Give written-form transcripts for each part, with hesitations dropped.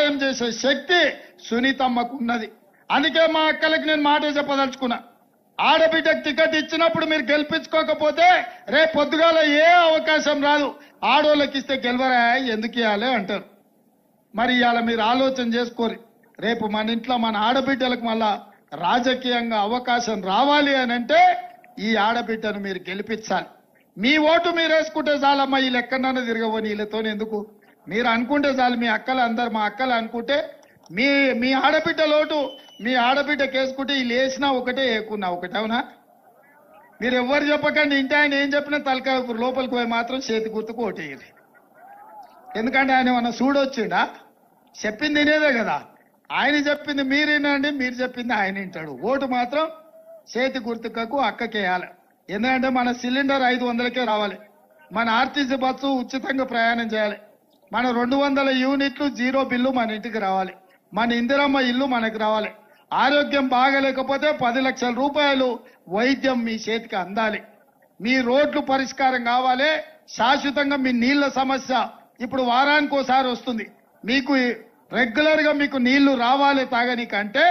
సాయం చేసే శక్తి సునీతమ్మకు ఉన్నది. అందుకే మా అక్కలకి నేను మాట చెప్పదలుచుకున్నా, ఆడబిడ్డకు టికెట్ ఇచ్చినప్పుడు మీరు గెలిపించుకోకపోతే రేపు పొద్దుగాల ఏ అవకాశం రాదు. ఆడోళ్ళకి ఇస్తే గెలవరా, ఎందుకు ఇవ్వాలి అంటారు. మరి ఇవాళ మీరు ఆలోచన చేసుకోరు. రేపు మన ఇంట్లో మన ఆడబిడ్డలకు మళ్ళా రాజకీయంగా అవకాశం రావాలి అని అంటే ఈ ఆడబిడ్డను మీరు గెలిపించాలి. మీ ఓటు మీరు వేసుకుంటే చాలమ్మా, వీళ్ళు ఎక్కడన్నా తిరగబోని వీళ్ళతో ఎందుకు, మీరు అనుకుంటే చాలు. మీ అక్కలు అందరు మా అక్కలు అనుకుంటే మీ ఆడబిడ్డ లోటు మీ ఆడబిడ్డకి వేసుకుంటే వీళ్ళు వేసినా ఒకటే వేయకున్నా ఒకటే. అవునా? మీరు ఎవ్వరు చెప్పకండి, ఇంటి ఆయన ఏం చెప్పినా తలకాయ లోపలికి పోయి మాత్రం చేతి గుర్తుకు ఓటేయాలి. ఎందుకంటే ఆయన ఏమన్నా చూడొచ్చిండా? చెప్పింది వినేదే కదా. ఆయన చెప్పింది మీరు వినండి, మీరు చెప్పింది ఆయన వింటాడు. ఓటు మాత్రం చేతి గుర్తుకు అక్కకేయాలి. ఎందుకంటే మన సిలిండర్ 500కే రావాలి, మన ఆర్టీసీ బస్సు ఉచితంగా ప్రయాణం చేయాలి, మన 200 యూనిట్లు జీరో బిల్లు మన ఇంటికి రావాలి, మన ఇందిరమ్మ ఇల్లు మనకు రావాలి, ఆరోగ్యం బాగలేకపోతే 10 లక్షల రూపాయలు వైద్యం మీ చేతికి అందాలి, మీ రోడ్లు పరిష్కారం కావాలి, శాశ్వతంగా మీ నీళ్ల సమస్య ఇప్పుడు వారానికి ఒకసారి వస్తుంది, మీకు రెగ్యులర్ గా మీకు నీళ్లు రావాలి తాగనికంటే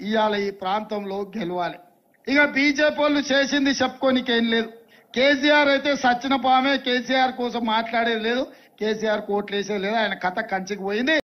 ఇవాళ ఈ ప్రాంతంలో గెలవాలి. ఇక బీజేపీ వాళ్ళు చేసింది చెప్పుకోనికేం లేదు. కేసీఆర్ అయితే సచ్చిన పామే, కేసీఆర్ కోసం మాట్లాడేది లేదు, కేసీఆర్ కోట్లేసేది లేదు, ఆయన కథ కంచికి పోయింది.